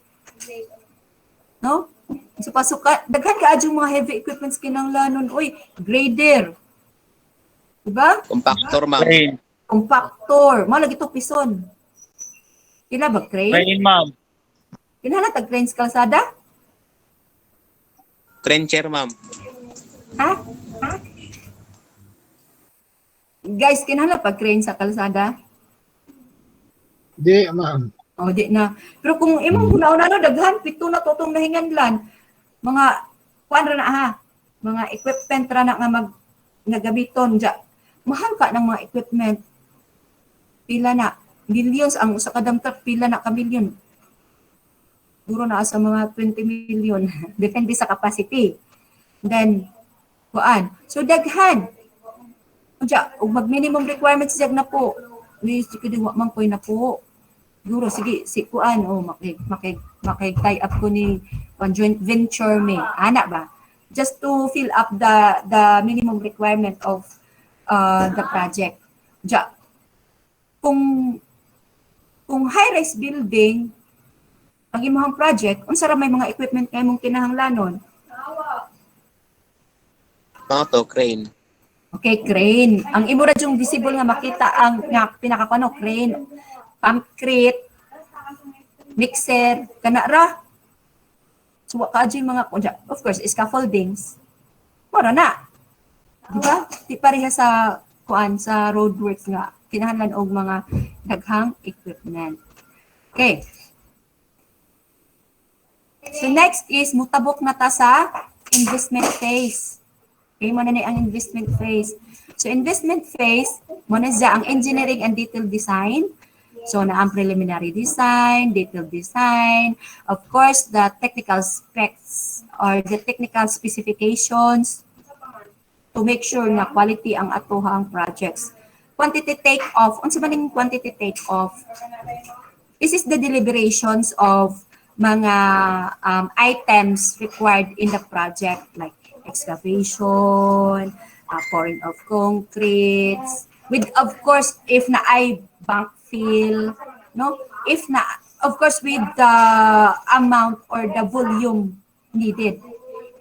No? So pasuka, daghan ka adjung mga heavy equipments kinahanglanon. Uy, grader. Diba? Compactor, ma'am. Crane. Compactor. Mao lagi to pison. Kila ba crane? Crane, ma'am. Kinahanglan tag crane sa kalsada? Trencher, ma'am. Ha? Guys, kinahanglan pag crane sa kalsada? Di, ma'am. O, di na. Pero kung imong una-una na daghan, pito na totong nahinganlan. Mga, kuan ra na ha, mga equipment ra na nga nagamiton. Mahal ka ng mga equipment. Pila na, millions ang usa ka dump truck, pila na ka million. Duro na sa mga 20 million. Depende sa capacity. Then, kuan. So, daghan. Ug mag-minimum requirements siya na po. Please, sige, wa man koy na po. Guro, sige, si kuan, makig-tie up ko ni joint venture me. Ana ba? Just to fill up the minimum requirement of the project. Kung high-rise building, ang imong project, unsa ra may mga equipment nga imong kinahanglanon? Mga to, crane. Okay, crane. Ang imo ra yung visible nga makita ang nga pinakakuno crane, concrete, mixer, kana ra. So wa ka mga of course scaffoldings. Mora na. Di ba? Di pareha sa kuan sa roadworks nga kinahanglan og mga daghang equipment. Okay. So next is mutabok na ta sa investment phase. Okay, mo na ni ang investment phase. So investment phase, mo na siya ang engineering and detail design. So na ang preliminary design, detailed design, of course the technical specs or the technical specifications to make sure na quality ang atohang projects. Quantity take-off, unsa man ning quantity take-off? This is the deliberations of mga items required in the project like excavation, pouring of concrete, with of course if na ay bank fill, no? If na of course with the amount or the volume needed.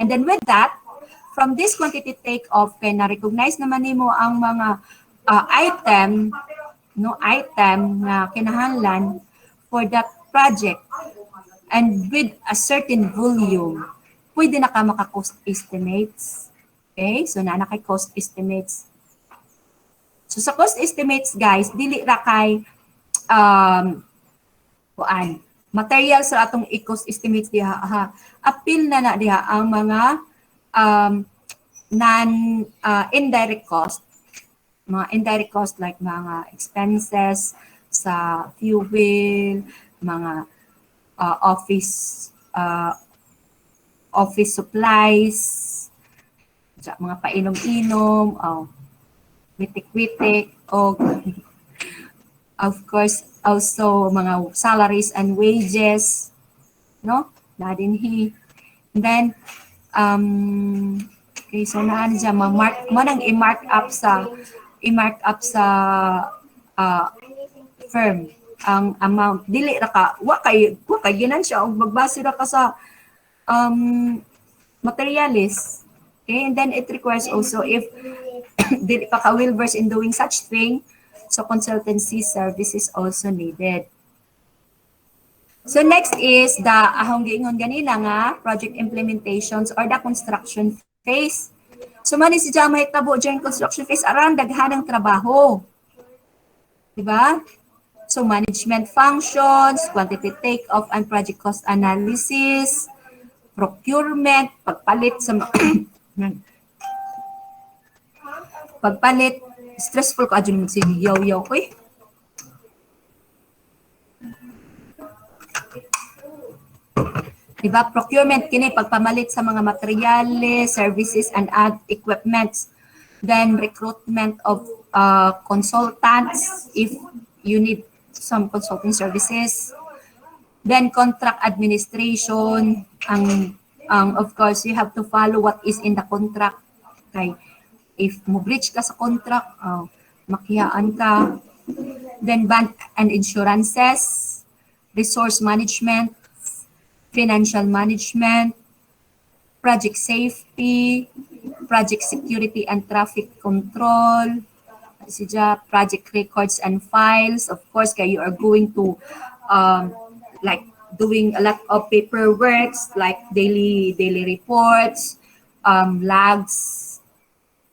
And then with that, from this quantity take-off kay na-recognize naman nimo ang mga item na kinahanglan for that project and with a certain volume, pwede na ka maka-cost estimates. Okay? So, na kay cost estimates. So, sa cost estimates, guys, dili ra kay materials sa atong i-cost estimates diha. Appeal na diha ang mga indirect cost. Mga indirect cost like mga expenses sa fuel, mga office supplies, mga painom-inom, witik-witik, o of course also mga salaries and wages, no? Na dinhi. And then okay, so naan siya i-mark up sa firm ang amount. Dili ra ka wa kay ginansya og magbase ra ka sa materialis. Okay, and then it requires also if dili pa ka well versed in doing such thing, so consultancy service is also needed. So next is the ahong giingon ganina nga project implementations or the construction phase. So man si Jama hitabo during construction phase aran daghanang trabaho. Diba? So management functions, quantity take-off and project cost analysis, procurement, pagpalit sa pagpalit, stressful ko adyo magsiyaw-yaw ko eh. Diba? Procurement kini pagpamalit sa mga materyales, services, and equipments. Then recruitment of consultants if you need some consulting services. Then contract administration. Of course, you have to follow what is in the contract. Okay. If mo breach ka sa contract, makiyaan ka. Then bank and insurances, resource management, financial management, project safety, project security and traffic control, project records and files. Of course, kaya you are going to like doing a lot of paperwork, like daily reports, logs,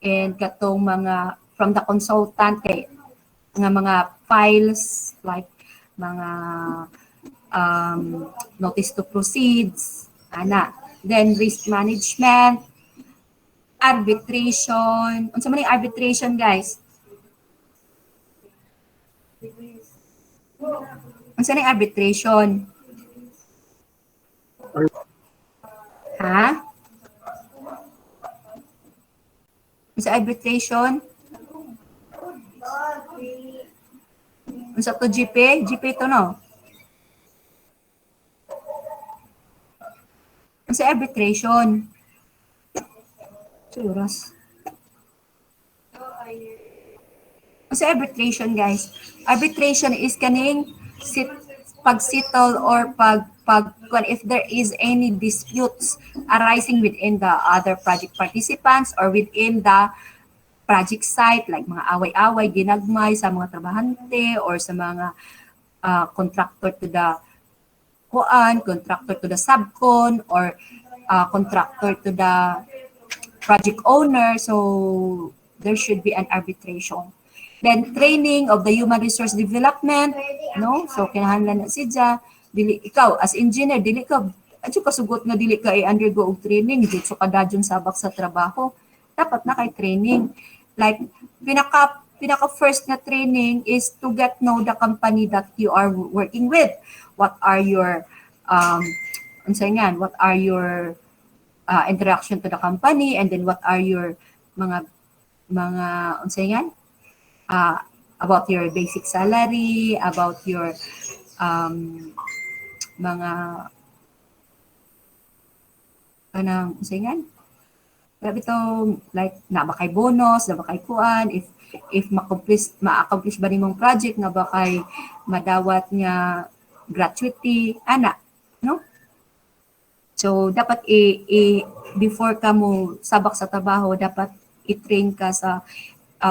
and katong mga from the consultant kay mga files like mga notice to proceeds, then risk management, arbitration. Unsa man yung arbitration, guys? Unsa man yung arbitration? Ha? Unsa arbitration? Unsa to GP? GP to no? Unsa arbitration? Suras. Unsa arbitration, guys? Arbitration is kaning pag-settle or if there is any disputes arising within the other project participants or within the project site, like mga away-away, ginagmay sa mga trabahante or sa mga contractor to the contractor to the subcon, or contractor to the project owner. So there should be an arbitration. Then training of the human resource development, no? So kinahanglan na siya, dili ikaw as engineer, dili ka adyo kasugot nga dili ka i-undergo og training dito kadadyon sabak sa trabaho. Dapat na kay training. Like pinaka first na training is to get know the company that you are working with. What are your what are your interaction to the company, and then what are your mga about your basic salary, about your mga kanang grabe to, like na ba kay bonus, na ba kay kuan, if ma-accomplish ba nimong project, nga ba kay madawat nga gratuity, no? So dapat before ka mo sabak sa trabaho, dapat i-train ka sa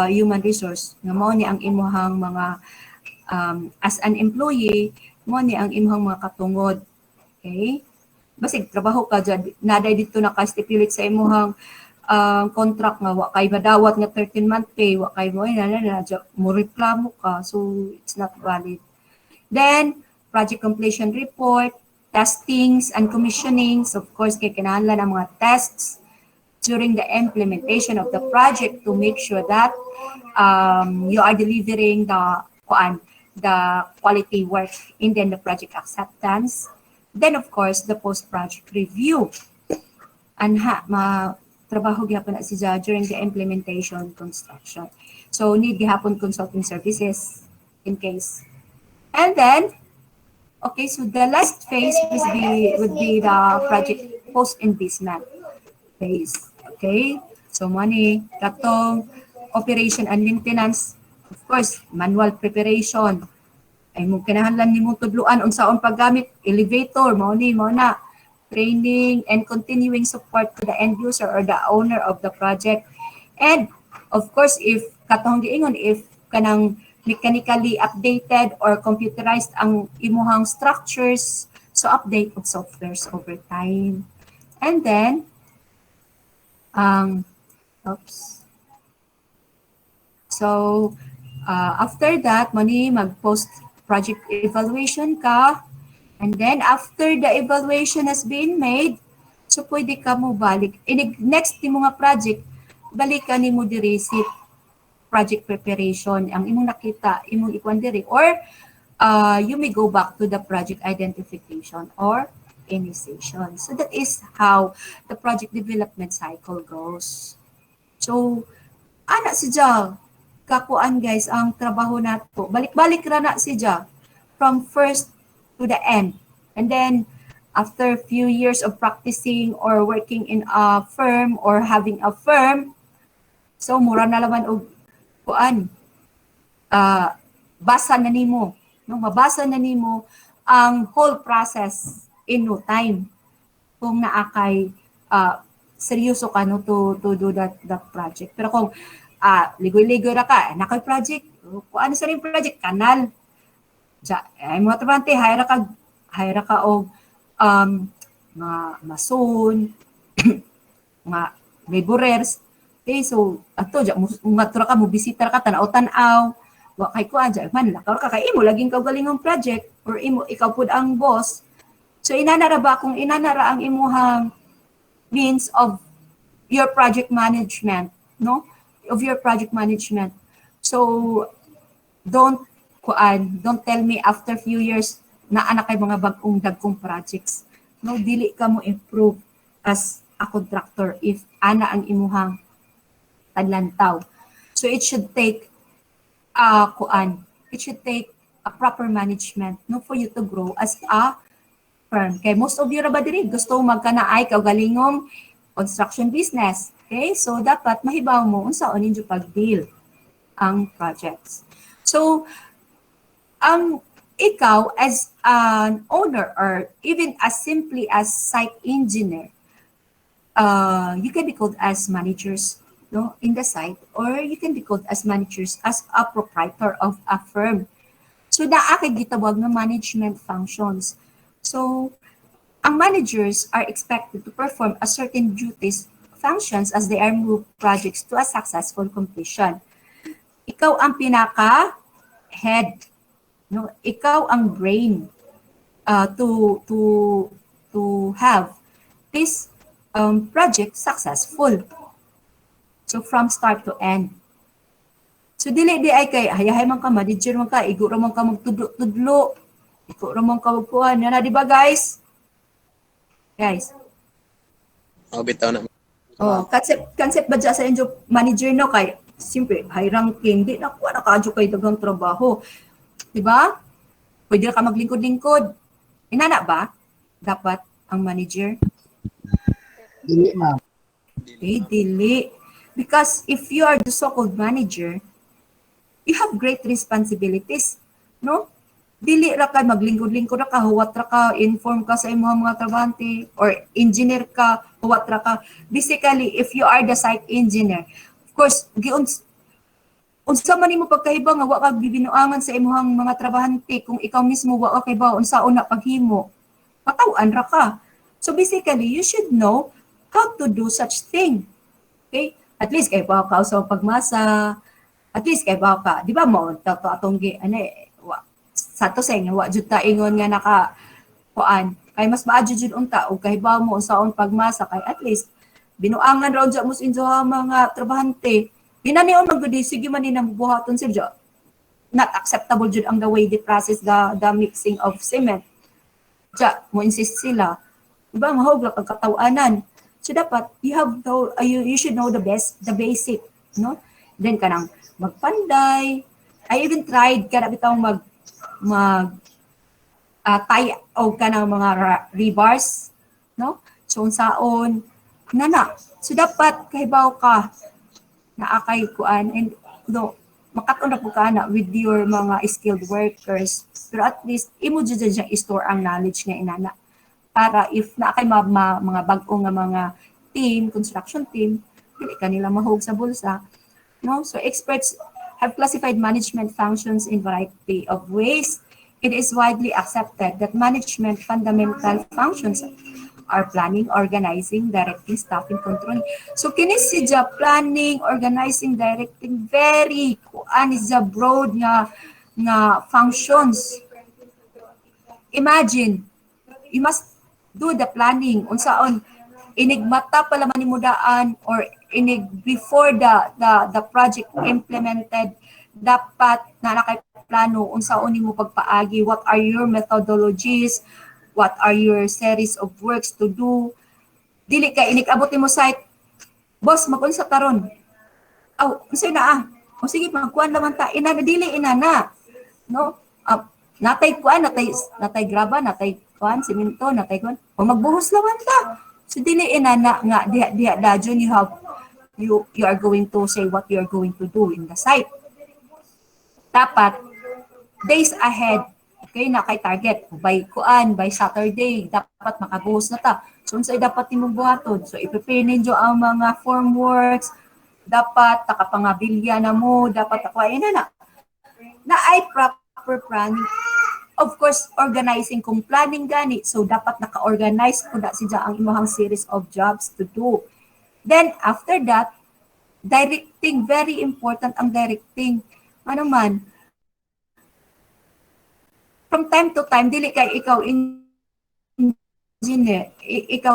human resource nga mao ni ang imuhang mga as an employee, mo ni ang imuhang mga katungod. Okay? Basig trabaho ka dyan, naday dito naka-stipulate sa imuhang contract nga wa kay madawat nga 13-month pay, wa kay mo reklamo ka, so it's not valid. Then project completion report, testings and commissionings. Of course, kay kinahanglan ang mga tests during the implementation of the project to make sure that you are delivering the quality work, and then the project acceptance. Then, of course, the post-project review. Trabaho gihapon na siya during the implementation construction. So, need gihapon consulting services in case. And then, okay, so the last phase would be the project post-investment phase. Okay, so money, katong operation and maintenance, of course, manual preparation. Ay mo kinahanglan nimo tudluan unsaon paggamit elevator, mao na training and continuing support to the end user or the owner of the project. And of course, if katong giingon, if kanang mechanically updated or computerized ang imuhang structures, So update of softwares over time. And then, oops. So, after that, mani mag-post project evaluation ka. And then, after the evaluation has been made, so pwede ka mo balik. Next ni mga project, balikan ni mo diri si project preparation. Ang imong nakita, imong ikuan diri. Or, you may go back to the project identification or initiation. So that is how the project development cycle goes. So, ana si Ja, kakuan guys, ang trabaho nato. Balik-balik ra na si Ja from first to the end. And then, after a few years of practicing or working in a firm or having a firm, so mura na laman og kuan, basa na nimo, no? Mabasa na nimo ang whole process in no time kung naakay seryoso ka no to do that project. Pero kung ligoy-ligoy ra ka, nakay project, kuan sa ring project kanal. Ay mga trabante, hire ka og mga mason, mga laborers. Okay, so ato matura ka mo bisita ka tanaw-tanaw. Wa kay kuan dya man lakaw ka kay imo laging kaugalingong project or ikaw pud ang boss. So inanara ba kung inanara ang imuhang means of your project management, no? Of your project management. So don't tell me after few years na anak kay mga bag-ong dagkong projects. No, dili ka mo improve as a contractor if ana ang imuhang tadlantaw. So it should take it should take a proper management no for you to grow as a firm. Kay most of you ra ba diri gusto magkanaay kaugalingong construction business. Okay? So dapat mahibaw mo unsaon ninyo pag-deal ang projects. So ikaw as an owner or even as simply as site engineer, you can be called as managers, no, in the site, or you can be called as managers as a proprietor of a firm. So naa kay gitawag na management functions. So ang managers are expected to perform a certain duties, functions as they are move projects to a successful completion. Ikaw ang pinaka head, no? Ikaw ang brain to have this project successful. So from start to end. So dili di ay kay hayahay man ka manager man ka igo ra man ka magtudlo-tudlo. Igo ra man ka magkuan na di ba guys? Guys. Bitaw na. Concept ba dyan sa inyo manager no kay siyempre high ranking di na kuha na kadyo kay dagang trabaho. Diba? Pwede ka maglingkod-lingkod. Inana ba? Dapat ang manager? Dili, ma'am. Dili. Because if you are the so-called manager, you have great responsibilities. No? Dili ra ka maglingkod-lingkod ra ka, huwat ra ka, inform ka sa imong mga trabahante, or engineer ka, huwat ra ka. Basically, if you are the site engineer, of course, unsa man nimo pagkahibang nga wa ka bibinuangan sa imong mga trabahante kung ikaw mismo wa ka kaybaw unsaon na paghimo, pataw-an ra ka. So basically, you should know how to do such thing. Okay? At least kay ba ka sa pagmasa, at least kay ba ka, di ba mo atong sa to say nga wa jud ta ingon nga naka kuan kay mas maadyo jud unta og kahibaw mo unsaon pagmasa kay at least binuangan ra jud mo sa inyo mga trabahante. Hinanion man gudi sige man ni buhaton sila. Not acceptable jud ang the way they process the mixing of cement. Ja, mo insist sila. Diba mahog lang katawanan. So dapat you should know the basic, no? Then kanang magpanday. I even tried kada bitaw tie o kanang mga rebars, no? So unsaon nana. So dapat kahibaw ka na akay kuan and no makaton ra pud ka na with your mga skilled workers. Pero at least imo jud siya i-store ang knowledge nga inana para if na kay mga bag-o nga mga team, construction team, dili kanila mahog sa bulsa, no? So experts have classified management functions in variety of ways, it is widely accepted that management fundamental functions are planning, organizing, directing, staffing, controlling. So kini si ja planning, organizing, directing very kuan is ja broad nga functions. Imagine, you must do the planning unsaon inigmata pala man nimo daan or inig before the project implemented dapat na nakay plano unsaon nimo pagpaagi, what are your methodologies, what are your series of works to do. Dili kay inig-abot nimo site, boss mag-unsa karon, aw unsay na o sige magkuan naman ta ina dili ina na no. Natay kuan, natay graba, natay kuan simento, natay kuan o magbuhos naman ta. So dili inana nga diha dajon you are going to say what you are going to do in the site. Dapat days ahead, okay, na kay target by kuan by Saturday dapat makabuhos na ta. So unsay dapat nimong buhaton? So i-prepare ninyo ang mga formworks, dapat nakapangabilya na mo, dapat akuha na ay proper planning. Of course, organizing kung planning gani. So, dapat naka-organize ko na siya ang imong series of jobs to do. Then, after that, directing. Very important ang directing. Ano man, from time to time, dili kay ikaw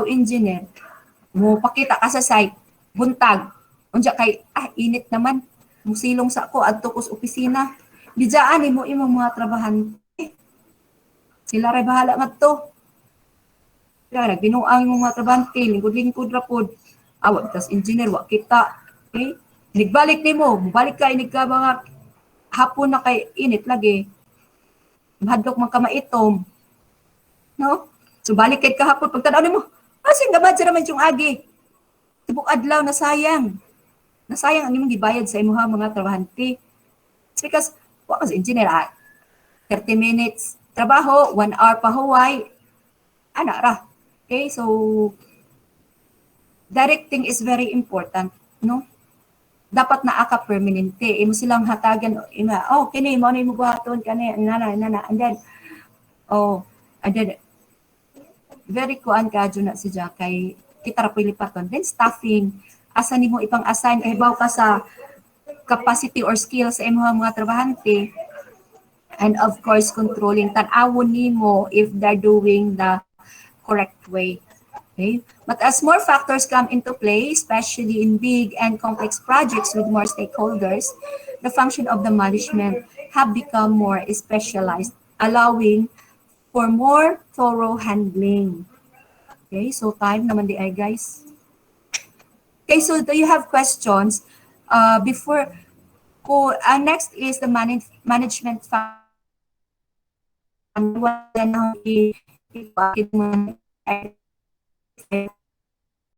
engineer, mo pakita ka sa site, buntag. Unja kay, init naman. Musilong sa ko, adto ko sa opisina. Dijaan mo imong mga trabahante. Sila ray bahala ngadto. Kaya binuang imong mga trabahante, lingkod-lingkod ra pod. Awag tas engineer wa kita. Okay? Nigbalik nimo, balik ka inig ka mga hapon na kay init lagi. Mahadlok man ka maitom. No? So balik kay kahapon pagtanaw nimo, sing gabad sa naman yung agi. Tibok adlaw na sayang. Nasayang ang imong gibayad sa imong mga trabahante. It's because wa ka engineer 30 minutes trabaho, 1 hour pa huway, ana ra. Okay, so directing is very important, no? Dapat naa ka permanente. Imo silang hatagan, kini mo na imo buhaton kani nana, and then very kuan ka na siya kay kita ra pilipaton. Then staffing, asa nimo ipang-assign ibaw ka sa capacity or skill sa imong mga trabahante. And of course, controlling, tan-awon nimo if they're doing the correct way. Okay? But as more factors come into play, especially in big and complex projects with more stakeholders, the function of the management have become more specialized, allowing for more thorough handling. Okay, so time naman di ay guys. Okay, so do you have questions? Next is the management function. And